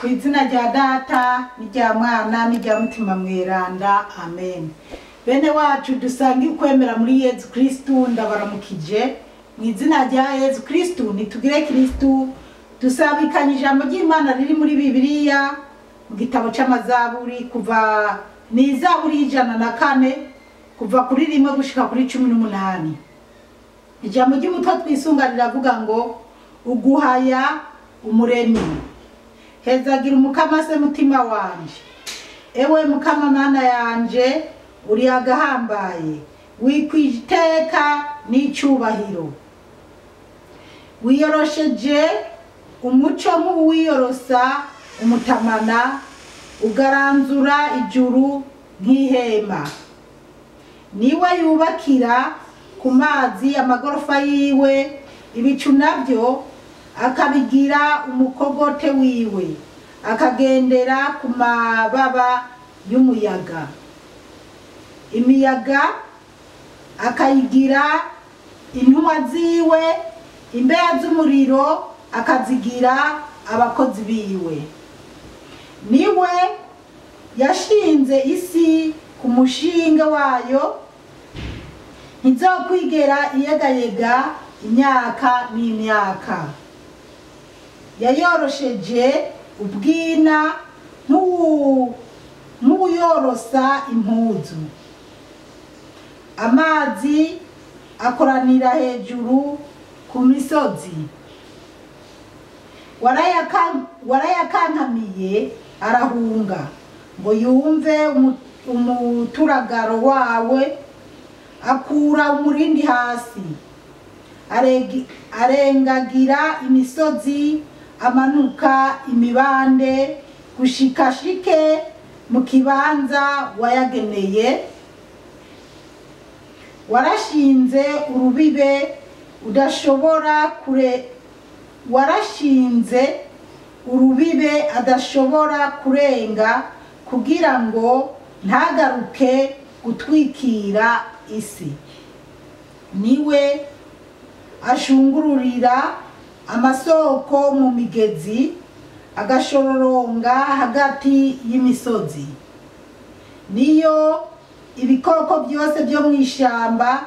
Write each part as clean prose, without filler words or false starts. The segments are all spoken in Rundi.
Kwizina rya data n'irya mwana n'irya mutima mweranda amen. Bene wacu dusangiye ukwemera muri Yesu Kristo ndabaramukije mu izina rya Yesu Kristo nitugire Kristo dusabikanye ijambo ry'Imana riri muri Bibiliya mu gitabo c'amazaburi kuva n'izaburi 104 kuva kuri 1 gushika kuri 18. Ijambo ry'umutwe twisunga riravuga ngo uguhaya umuremyi. Hezagira umukama se mutima wanje, ewe mukama mana yanje uri agahambaye, wikwiteka n'icubahiro. Wiyorosheje umuco nk'uwiyorosa umutamana, ugaranzura ijuru nk'ihema. Niwe yubakira ku mazi amagorofa yiwe, ibicu navyo akabigira umukogote wiwe, akagendera ku mababa y'umuyaga. Imiyaga akayigira intumwa ziwe, imbeya z'umuriro akazigira abakozi biwe. Niwe yashinze isi ku mushinga wayo, ntizokwigera iyegayega imyaka n'imyaka. Yayorosheje ubwina nk'uyorosa impuzu. Amazi akoranira hejuru ku misozi. Warayakankamiye arahunga ngo yumve umuturagaro wawe, akura umurindi hasi. Arengagira imisozi, amanuka imibande gushikashike mu kibanza wayageneye. Warashinze urubibe udashobora adashobora kurenga, kugira ngo ntagaruke gutwikira isi. Niwe ashungururira amasoko mu migezi, agashororonga hagati y'imisozi. Niyo ibikoko byose byo mu ishamba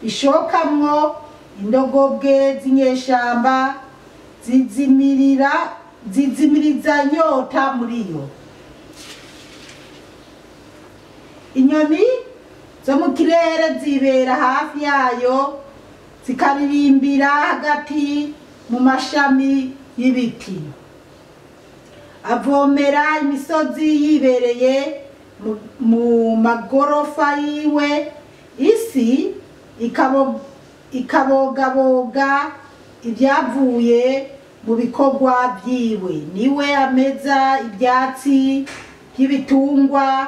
bishokamwo, indogobwe z'inyeshamba zizimiriza nyota muri yo. Inyoni zo mu kirere zibera hafi yayo, zikaririmbira hagati mu mashami y'ibiti. Avomera imisozi yibereye mu magorofa yiwe, isi ikabogaboga ibyavuye mu bikorwa byiwe. Niwe ameza ibyatsi by'ibitungwa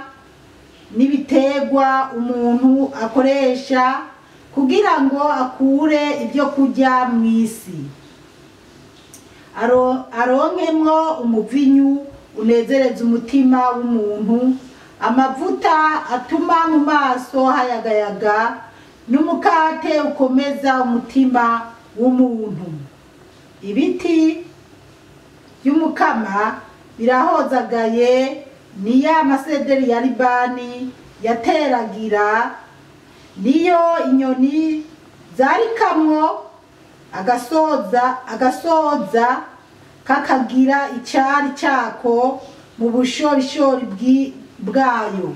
n'ibiterwa umuntu akoresha kugira ngo akure ibyo kurya mu isi. Aronkemwo umuvinyu unezereza umutima w'umuntu, amavuta atuma mu maso hayagayaga, n'umukate ukomeza umutima w'umuntu. Ibiti by'umukama birahozagaye, ni ya masederi ya Libani yateragira. Niyo inyoni zarikamwo, agasoza kakagira icari cako mu bushorishori bwayo.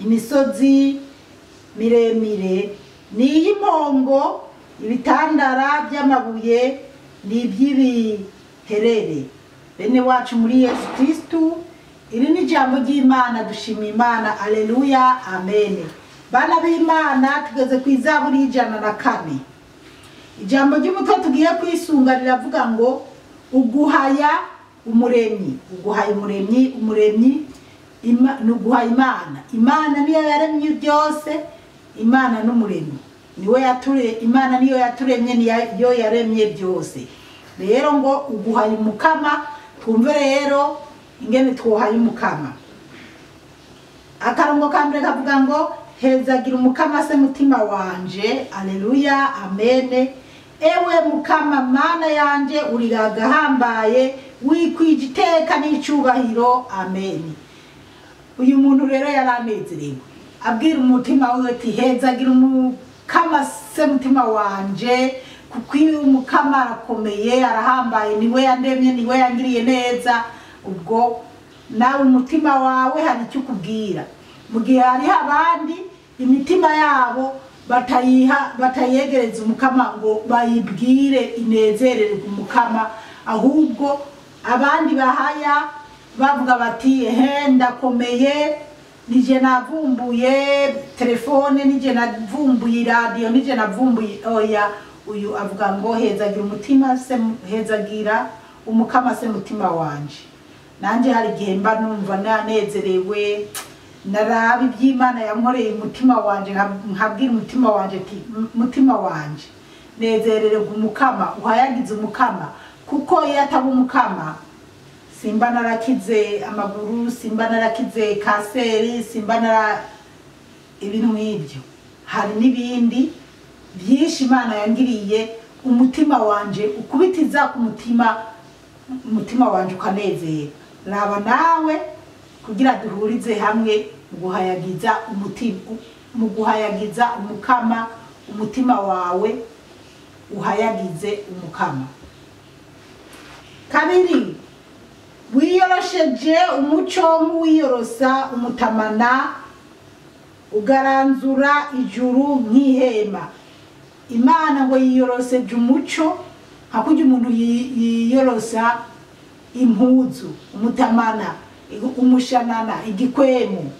Imisozi miremire ni iy'impongo, ibitandara by'amabuye ni iby'ibiherere. Bene wacu muri Yesu Kristo, iri ni ijambo ry'Imana, dushimiye Imana. Aleluya, amen. Bana b'Imana, tugeze ku izaburi 104. Ijambo ry'umutwe tugiye kwisunga riravuga ngo uguhaya umuremyi. Uguhaya umuremyi nuguhaya Imana. Imana niyo yaremye byose, Imana n'umuremyi. Imana niyo yaturemye, niyo yaremye byose. Rero ngo uguhaya umukama, twumve rero ingene twohaya umukama. Akarongo kambere kavuga ngo hezagira umukama se mutima wanje. Aleluya, amen. ewe mukama mana yanje uri agahambaye wikwije iteka n'icubahiro amen. Uyu muntu rero yaranezerewe abwira umutima we ati hezagira umukama se mutima wanje kuko uyu mukama arakomeye arahambaye niwe yandemye niwe yangiriye neza. Ubwo nawe umutima wawe hari icyo ukubwira mu gihe hariho abandi imitima yabo batayegereza umukama ngo bayibwire inezererwe umukama, ahubwo abandi bahaya bavuga bati ndakomeye, nije navumbuye telefone, nije navumbuye radio, nije navumbuye oya. Uyu avuga ngo hezagira umutima se hezagira umukama se mutima wanje. Nanje hari gihe mba numva nanezerewe narabi by'Imana yankoreye umutima wanje nkabwira umutima wanje ati mutima wanje nezerererwe umukama uhayagize umukama, kuko iyo ataba umukama simba narakize amaguru, simba narakize kanseri, simba nara ibintu nk'ibyo. Hari n'ibindi byinshi Imana yangiriye, umutima wanje ukubitiza ku umutima wanje ukanezera. Raba nawe kugira duhurize hamwe mu guhayagiza umukama, umutima wawe uhayagize umukama. Kabiri, wiyorosheje umuco nk'uwiyorosa umutamana, ugaranzura ijuru nk'ihema. Imana ngo yiyoroseje umuco hakurya umuntu yiyorosa impuzu, umutamana, umushanana, igikwemu.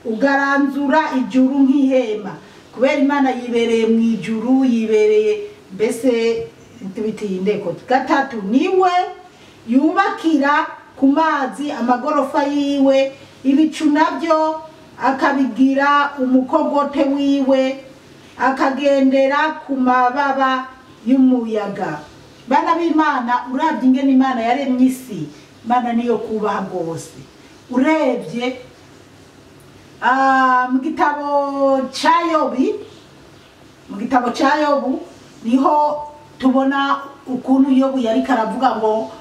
Ugaranzura ijuru nk'ihema kubera Imana yibereye mu ijuru, yibereye mbese bitindeko. Gatatu, niwe yubakira ku mazi amagorofa yiwe, ibicu nabyo akabigira umukogote wiwe, akagendera ku mababa y'umuyaga. Bana b'Imana, uravye ingene Imana yaremye isi, Imana niyo kubaha rwose. Urebye mu gitabo ca Yobu niho tubona ukuntu Yobu yari karavuga ngo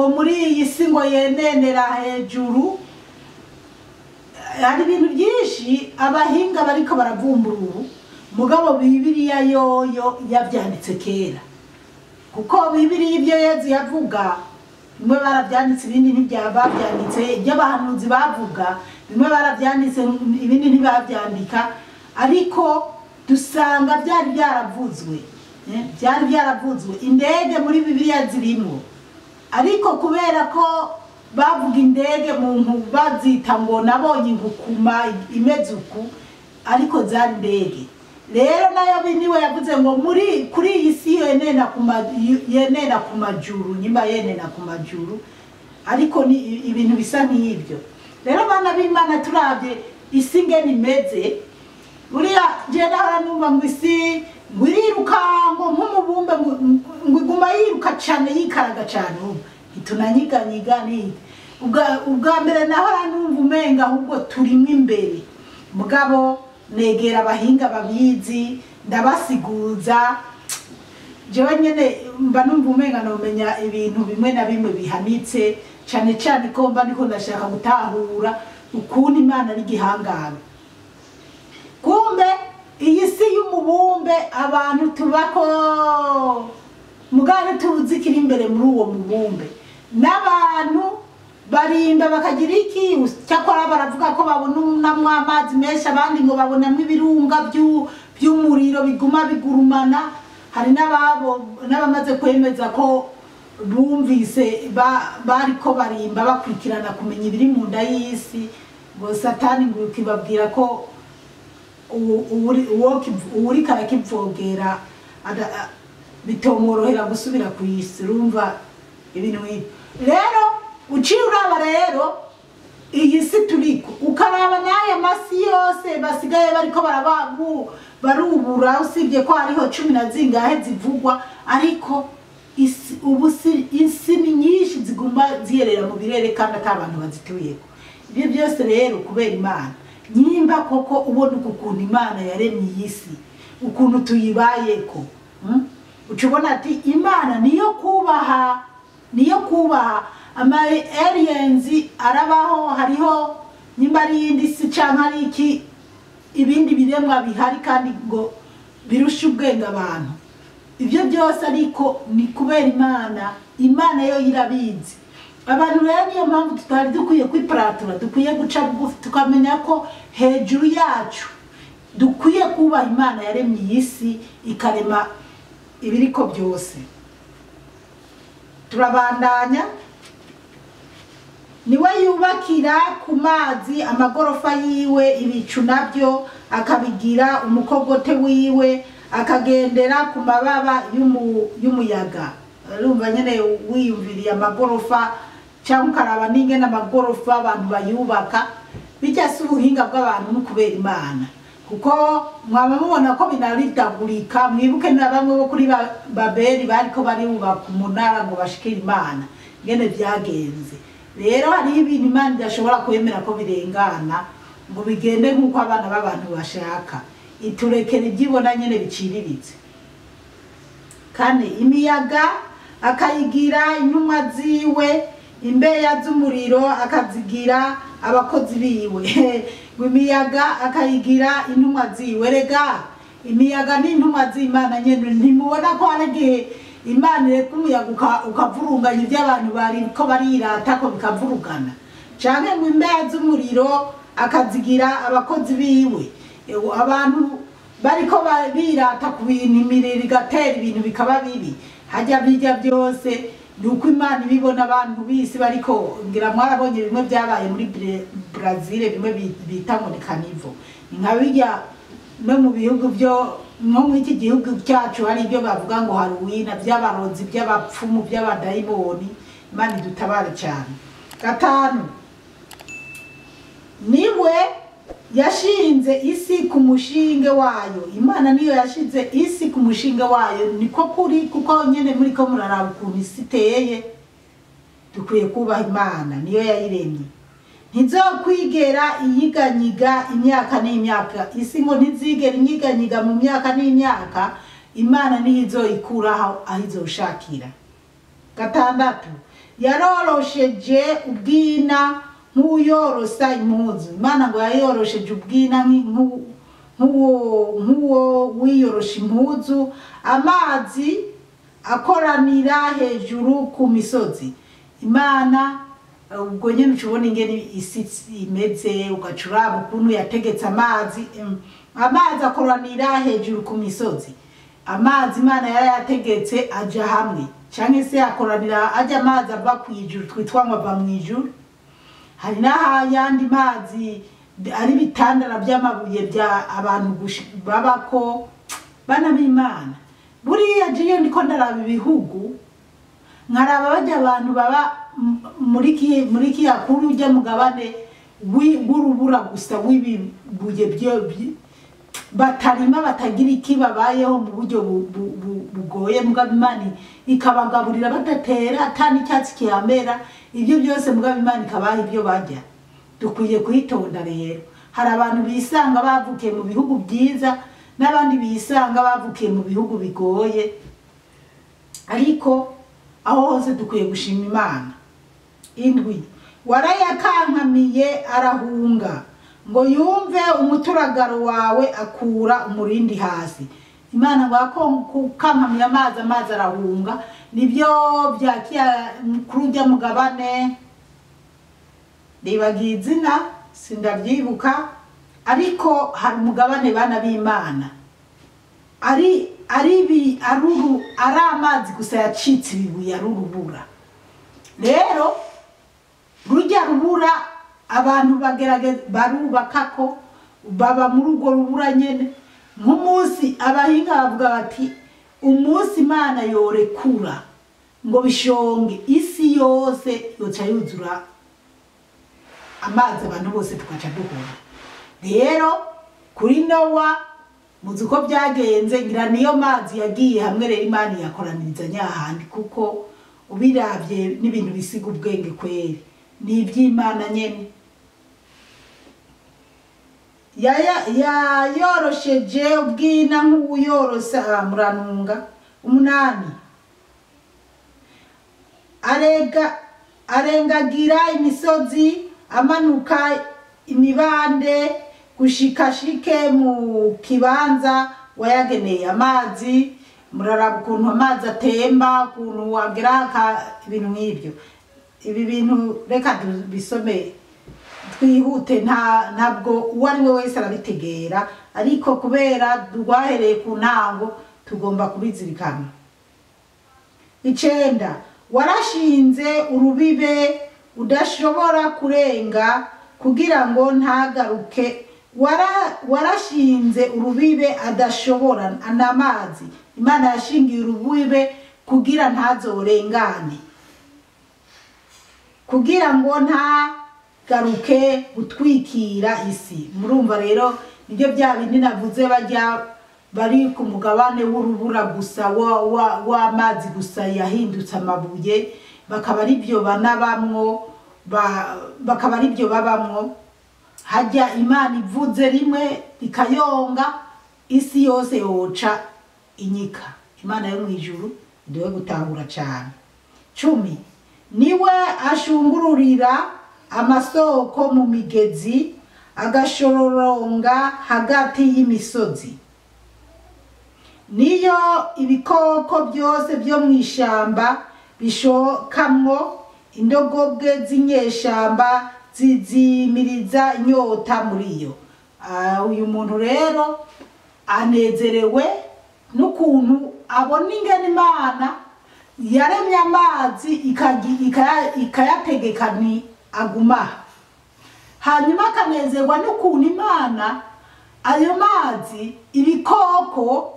muri iyi si ngo yenenera hejuru. Hari ibintu byinshi abahinga bariko baravumbura ubu, mugabo Bibiliya yoyo yavyanditse kera, kuko Bibiliya ibyo Yezu yavuga bimwe baravyanditse ibindi ntibyabavyanditse, iby'abahanuzi bavuga bimwe baravyanditse ibindi ntibavyandika, ariko dusanga byari byaravuzwe. Indege muri Bibiliya zirimo, ariko kubera ko bavuga indege muntu bazita ngo nabonye inkukuma imeze uku, ariko zari indege. Rero nayo biniwe yavuze ngo kuri iyi si yenena ku majuru, nyimba yenena ku majuru, ariko ni ibintu bisa nk'ibyo. Rero bana b'Imana turavye isi ngene imeze, buriya je naranumva ngo isi ngwiriruka ngo nk'umubumbe ngo iguma yiruka cane yikaraga cane, itunanyiganyiga ni ubwa mbere naho ranumva umenga ahubwo turimwe imbere. Mugabo negera abahinga babizi ndabasiguza, jewe nyene mba numva umenga nomenya ibintu bimwe na bimwe bihanitse cane cane ko mba niko ndashaka gutahura ukuntu Imana ari gihangana. Kumbe iyi si y'umubumbe abantu tubako mugane tuzi kiri imbere muri uwo mubumbe, n'abantu barinda bakagira iki, cyakora baravuga ko babonamwo amazi menshi, abandi ngo babonamwo ibirunga by'umuriro biguma bigurumana. Hari n'abamaze kwemeza ko bumvise bariko barimba bakurikirana kumenya ibiri mu nda y'isi, ngo Satani ngo ukibabwira ko uwuri karakivogera bitomworohera gusubira ku isi. Urumva ibintu nk'ibyo. Rero uciye uraba rero iyi si turiko, ukaraba n'aya masi yose basigaye bariko barubura, usibye ko hariho 10 na zingahe zivugwa, ariko isi ni nyinshi ziguma ziyerera mu birere kandi atabantu bazituyeko. Ibyo byose rero kubera Imana. Nyimba koko ubona ukuntu Imana yaremye iyi si, ukuntu tuyibayeko. Ucubona ati Imana niyo kubaha ama aliens arabaho, hariho nimba ari indi si canke ari iki ibindi biremwa bihari kandi ngo birusha ubwenge abantu. Ibyo byose ariko ni kubera Imana yo irabizi. Abantu rero niyo mpamvu tutari dukwiye kwiparatura, dukwiye guca bugufi tukamenya ko hejuru yacu dukwiye kubaha Imana yaremye iyi si ikarema ibiriko byose. Turabandanya. Niwe yubakira ku mazi amagorofa yiwe, ibicu nabyo akabigira umukogote wiwe, akagendera ku mababa y'umuyaga. Urumva nyene wiyumviriye amagorofa cyangwa ukaraba n'ingene amagorofa abantu bayubaka. Bijya si ubuhinga bw'abantu no kubera Imana, kuko mwaba mubona ko binaridagurika. Mwibuke na bamwe bo kuri Babeli bariko barubaka umunara ngo bashikire Imana, ngene byagenze. Rero hari ibintu Imana idashobora kwemera ko birengana ngo bigende nk'uko abana b'abantu bashaka. Iturekera ibyibona nyene biciriritse. Kane, imiyaga akayigira intumwa ziwe, imbeya z'umuriro akazigira abakozi biwe. Imiyaga akayigira intumwa ziwe. Rega imiyaga ni intumwa z'Imana nyene. Ntimubona ko haragihe Imana ireka umuyaga ukavurunganya iby'abantu bari ko barirata ko bikavurugana, canke ngo imbeya z'umuriro akazigira abakozi biwe. Abantu bariko birata ku bintu, imiriro igatera ibintu bikaba bibi. Hajya bijya byose nuko Imana ibibona. Abantu bisi bariko ngira mwarabonye bimwe byabaye muri Brazil, bimwe bita ngo Canivo. Nka bijya no mu bihugu byo no mu iki gihugu cyacu hari ibyo bavuga ngo Halloween, by'abarozi, by'abapfumu, by'abadayimoni. Imana idutabare cyane. Gatanu, niwe yashinze isi ku mushinge wayo. Imana niyo yashinze isi ku mushinge wayo. Niko kuri, kuko nyene muri ko muraraba ukuntu isi iteye. Dukwiye kubaha Imana, niyo yayiremye. Ntizokwigera inyiganyiga imyaka n'imyaka. Isi ngo ntizigera inyiganyiga mu myaka n'imyaka. Imana niyo izoyikuraho aho izoshakira. Gatandatu, yarorosheje ubwina nk'uyorosa impuzu. Imana ngo yayorosheje ubwina nk'uwo wiyorosha impuzu. Amazi akoranira hejuru ku misozi. Imana ubwo nyene ucubona ingene isi imeze, ugacuraba ukuntu yategetse amazi. Amazi akoranira hejuru ku misozi. Amazi Imana yarayategetse aja hamwe, canke se akoranira aja amazi ava kwijuru, twitwa ngo ava mwijuru. Hari n'ayandi mazi ari bitandara by'amabuye bya abantu babako bana b'Imana. Buriya jiyo ndiko ndaraba ibihugu, nkaraba bajya abantu baba muri kiyakuru ujya mugabane w'urubura gusa w'ibibuye batarima, batagira iki, babayeho mu buryo bugoye. Mugabo Imana ikabagaburira badatera atani icyatsi kihamera. Ibyo byose mugabo Imana ikabaha ibyo bajya. Dukwiye kuyitonda rero. Hari abantu bisanga bavukiye mu bihugu byiza, n'abandi bisanga bavukiye mu bihugu bigoye, ariko aho hose dukwiye gushima Imana. Indwi, warayakankamiye arahunga ngo yumve umuturagaro wawe, akura umurindi hasi. Imana ngo kankamiye amazi arahunga. Nibyo byakiya kurujya mugabane, nibagiye izina sindabyibuka, ariko hari umugabane bana b'Imana ari amazi gusa yacitse ibibuye, ari urubura. Rero rujya rubura abantu barubaka ko baba muri urwo rubura nyene. Nk'umunsi abahinga bavuga bati umunsi Imana yorekura ngo bishonge isi yose yoca yuzura amazi, abantu bose tukaca duhura. Rero kuri Nowa muzi uko byagenze, ngira niyo mazi yagiye hamwe. Rero Imana yakoraniriza nyahandi, kuko ubiravye n'ibintu bisiga ubwenge kweri, ni iby'Imana nyene. yayorosheje ubwina nk'uyorosa muranunga. 8 arengagira imisozi amanuka imibande gushikashike mu kibanza wayageneye amazi. Muraraba ukuntu amazi atemba, ukuntu wagira ibintu nk'ibyo. Ibi bintu reka bisome twihute, ntabwo uwari we wese arabitegera, ariko kubera rwahereye ku ntango tugomba kubizirikana. 9 warashinze urubibe udashobora kurenga kugira ngo ntagaruke. Warashinze urubibe adashobora n'amazi. Imana yashingiye urubibe kugira ntazorengane, kugira ngo ntagaruke gutwikira isi. Murumva rero nibyo bya bindi navuze bari ku mugabane w'urubura gusa w'amazi gusa yahindutse amabuye, bakaba ari byo banabamwo, bakaba ari byo babamwo. Hajya Imana ivuze rimwe ikayonga, isi yose yoca inyika. Imana yo mu ijuru ndiwe gutahura cyane. 10 niwe ashungururira amasoko mu migezi agashororonga hagati y'imisozi. Niyo ibikoko byose byo mu ishamba bishokamwo, indogobwe z'inyeshamba zizimiriza inyota muri yo. Uyu muntu rero anezerewe n'ukuntu abona ingene Imana yaremye amazi ikayategeka ni aguma. Hanyuma akanezerwa n'ukuntu Imana ayo mazi ibikoko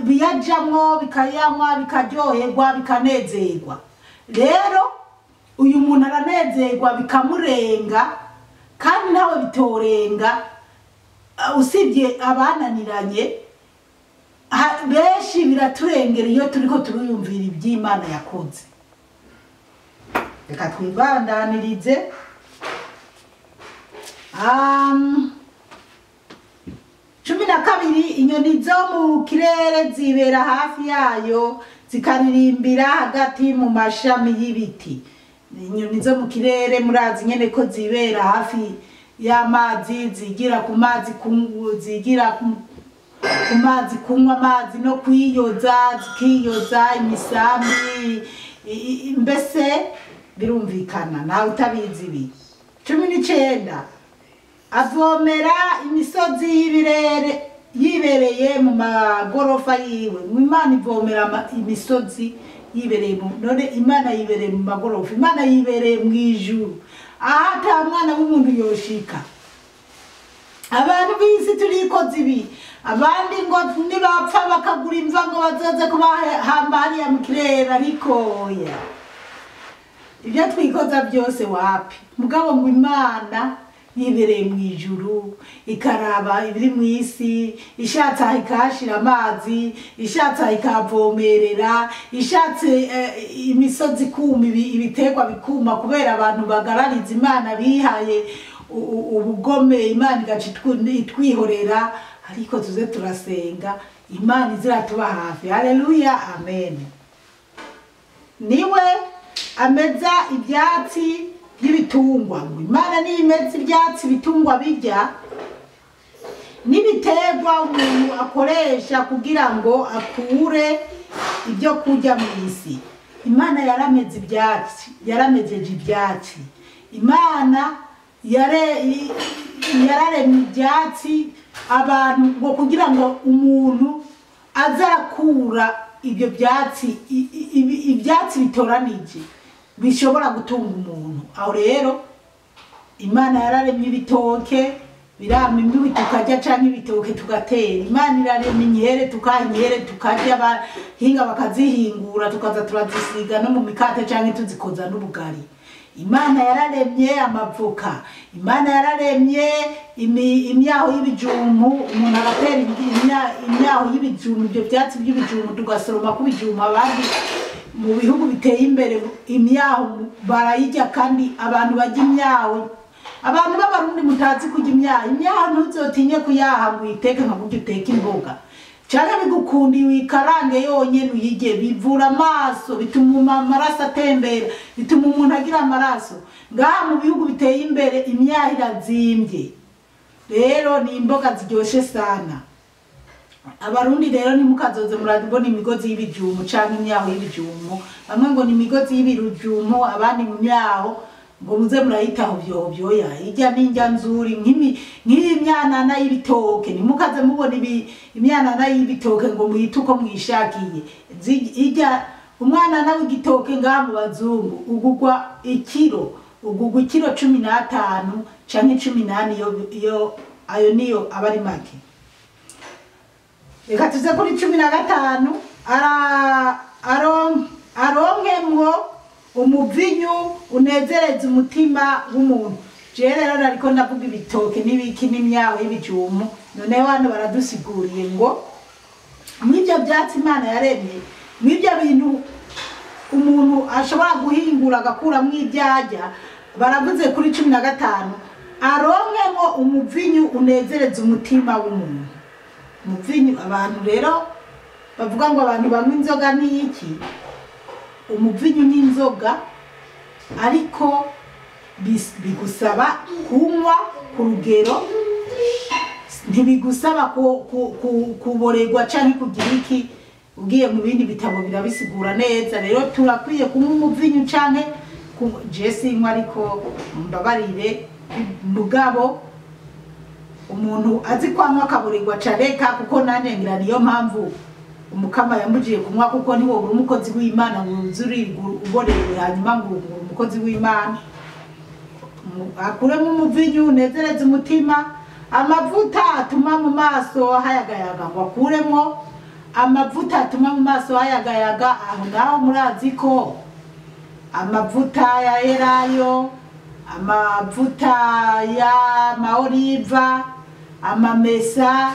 biyajamwo bikayanywa bikaryoherwa bikanezerwa. Rero uyu muntu aranezerwa bikamurenga, kandi nawe bitorenga. Usibye abananiranye benshi biraturengera iyo turiko turuyumvira iby'Imana yakoze. Reka twibandanirize. 12 inyoni zo mu kirere zibera hafi yayo zikaririmbira hagati mu mashami y'ibiti. Inyoni zo mu kirere murazi nyene ko zibera hafi y'amazi, zigira ku mazi, zigira ku mazi, kunywa amazi no kwiyoza, zikiyoza imisambi. Mbese birumvikana nawe utabizi ibi. 19 avomera imisozi y'ibirere yibereye mu magorofa yiwe. Imana ivomera imisozi yibereye none Imana yibereye mu magorofa. Imana yibereye mu ijuru ahata mwana w'umuntu yoshika. Abantu bisi turikoze ibi, abandi ngo nibapfa bakagura imva ngo bazoze kubahamba hariya mu kirere, ariko oya, ibyo twikoza byose wapi. Mugabo ngo Imana yibereye mu ijuru ikaraba ibiri mu isi, ishatse ikashira amazi, ishatse ikavomerera, ishatse imisozi kuma, ibitegwa bikuma kubera abantu bagarariza Imana bihaye ubugome. Imana igaca itwihorera, ariko tuze turasenga Imana iziratuba hafi. Haleluya, amen. Niwe ameza ibyatsi y'ibitungwa. Imana ni imeza ibyatsi bitungwa bijya, n'ibiterwa umuntu akoresha kugira ngo akure ibyo kurya mu isi. Imana yarameze ibyatsi, yaramejeje ibyatsi. Imana yararemye ibyatsi abantu ngo kugira ngo umuntu azarakura ibyo byatsi, ibyatsi bitoranije bishobora gutunga umuntu. Aho rero Imana yararemye ibitoke, birama imbibi tukarya canke ibitoke tugatera. Imana iraremye inkere tukahinyere tukarya, abahinga bakazihingura tukaza turazisiga no mu mikate canke tuzikoza n'ubugari. Imana yararemye amavoka. Imana yararemye imyaho y'ibijumbu, umuntu agatera imyaho y'ibijumbu, ibyo byatsi by'ibijumbu tugasoroma ku bijumbu. Abandi mu bihugu biteye imbere imyaho barayijya, kandi abantu bajya imyaho abantu b'abarundi mutazi kurya imyaha ntuzotinye kuyaha ngo uyiteke nka buryo uteka imboga cyane bigukundiye uyikarange yonyene uyige bivura amaso bituma amaraso atembera bituma umuntu agira amaraso ngaha mu bihugu biteye imbere imyaha irazimbye rero ni imboga ziryoshe sana abarundi rero ni mukazoze muradibona imigozi y'ibijumbu canke imyaho y'ibijumbu bamwe ngo ni imigozi y'ibijumbu abandi mu myaho ngo muze murayitaho vyoya ijya n'injya nzuri nk'imyanana y'ibitoke nimukaze mubona imyanana y'ibitoke ngo muyituko mwishakiye ijya umwana nawe igitoke ngaha mu bazungu ugugwa ikiro 15 canke 18 iyo ayo niyo abari make reka tuze kuri 15 aronkemwo umuvinyu unezereza umutima w'umuntu je rero nariko ndavuga ibitoke n'ibiki n'imyaho y'ibijumbu none hano baradusiguriye ngo mw'ibyo byatsi Imana yaremye mw'ibyo bintu umuntu ashobora guhingura agakuramwo ibyajya baravuze kuri 15 aronkemwo umuvinyu unezereza umutima w'umuntu umuvinyu abantu rero bavuga ngo abantu banywa inzoga n'iki umuvinyu n'inzoga ariko bigusaba kunywa ku rugero ntibigusaba kuborerwa canke kugira iki ugiye mu bindi bitabo birabisigura neza rero turakwiye kunywa umuvinyu canke jesinywa ariko mbabarire mugabo umuntu azi kwanywa akaborerwa careka kuko nanje ngira niyo mpamvu umukama yamujiye kumwa kuko ni wowe umukozi w'Imana nguzuri uboreye hanyuma ngo umukozi w'Imana akuremo umuvinyu unezereza umutima amavuta atuma mu maso hayagayaga ngo akuremo amavuta atuma mu maso hayagayaga aho naho murazi ko amavuta ya elayo amavuta ya maoliva amamesa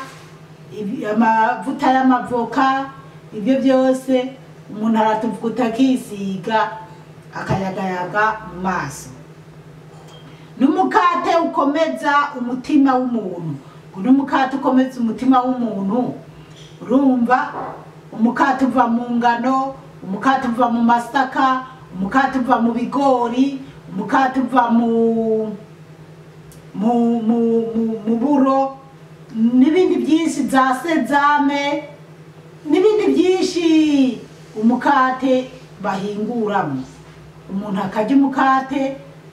amavuta y'amavoka ibyo byose umuntu aratuvuta akisiga akayagayaga mu maso n'umukate ukomeza umutima w'umuntu n'umukate ukomeza umutima w'umuntu urumva umukate uva mu ngano umukate uva mu masaka umukate uva mu bigori umukate uva mu buro n'ibindi byinshi za sezame n'ibindi byinshi umukate bahinguramo umuntu akarya umukate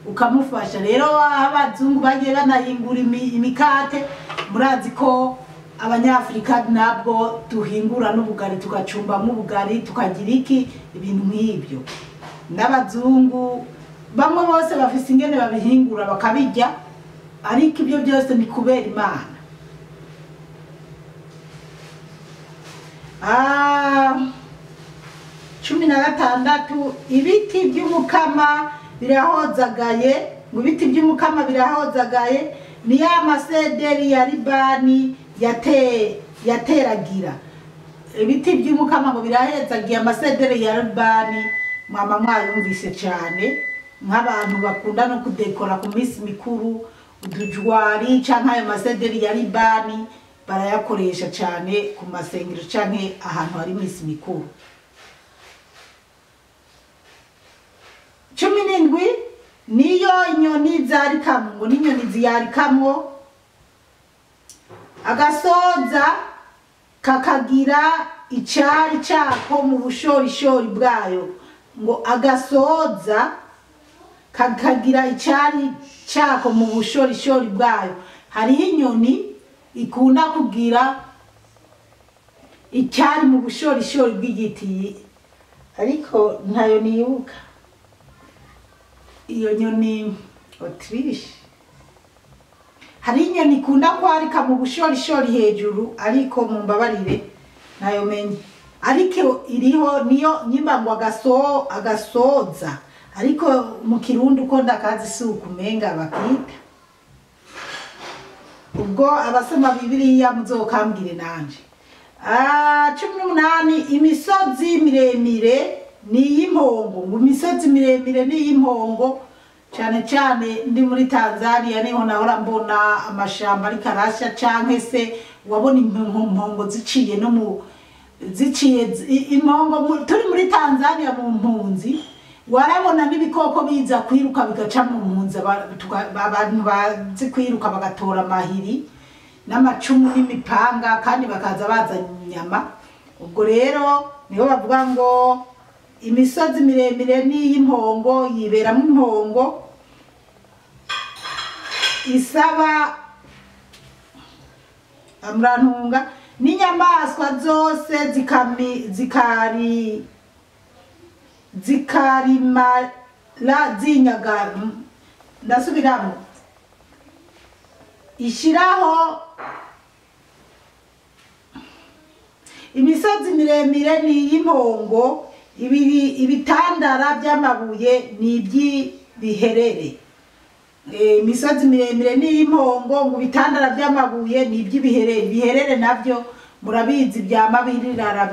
ukamufasha rero abazungu bagiye banahingura imikate murazi ko abanyafrika nabwo duhingura n'ubugari tugacumbamo ubugari tukagira iki ibintu nk'ibyo n'abazungu bamwe bose bafise ingene babihingura bakabijya ariko ibyo byose ni kubera Imana 16 ibiti by'umukama birahozagaye ngo ibiti by'umukama birahozagaye ni ya masederi ya Libani yateragira ibiti by'umukama ngo birahezagiye amasederi ya Libani mama mwayumvise cyane nk'abantu bakunda no kudekora ku minsi mikuru udujwari canke ayo masederi ya Libani barayakoresha cyane ku masengero canke ahantu hari iminsi mikuru 17 niyo inyoni zarikamwo ngo n'inyoni ziyarikamwo agasoza kakagira icari cako mu bushorishori bwayo ngo agasoza kakagira icari cako mu bushorishori bwayo hariho inyoni ikunda kugira icyari mu bushorishori bw'igiti ariko ntayo nibuka iyo nyoni Autriche hari inyoni ikunda kwarika mu bushorishori hejuru ariko mumbabarire nayo menye ariko iriho niyo nyimba ngo agasoza ariko mu kirundi uko ndakazi suku menga bakita ubwo abasoma Bibiliya muzokambire nanje 18 imisozi miremire ni y'impongo ngo imisozi miremire ni y'impongo cyane cyane ndi muri Tanzania niho nahora mbona amashamba ari karasha canke se wabona impongo ziciye no mu impongo turi muri Tanzania mu mpunzi warabona n'ibikoko biza kwiruka bigaca mu mpunzi abantu bazi kwiruka bagatora amahiri n'amacumu n'imipanga kandi bakaza bazanye inyama. Ubwo rero niho bavuga ngo imisozi miremire n'iy'impongo yiberamo impongo isaba amurantunga n'inyamaswa zose zikarimara zinyaga. Ndasubiramo ishiraho imisozi miremire n'iy'impongo ibitandara by'amabuye n'iby'ibiherere. Imisozi miremire n'iy'impongo ngo bitandara by'amabuye n'iby'ibiherere. Ibiherere navyo murabizi byama birirara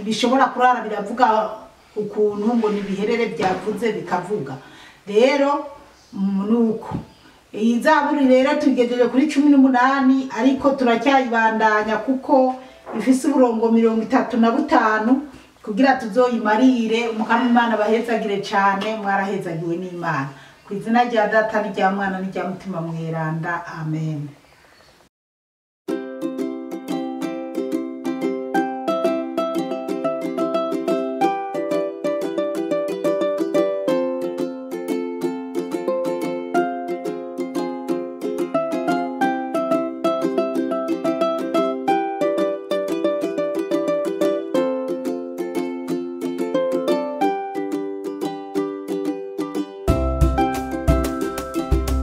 bishobora kurara biravuga ukuntu ngo nibiherere byavuze bikavuga. Rero nuko iyi Zaburi rero tugejeje kuri 18 ariko turacyayibandanya kuko ifise uburongo 35 kugira tuzoyimarire. Umukama Imana bahezagire cyane, mwarahezagiwe n'Imana. Ku izina rya Data n'irya Mwana n'irya Mutima Mweranda, amen.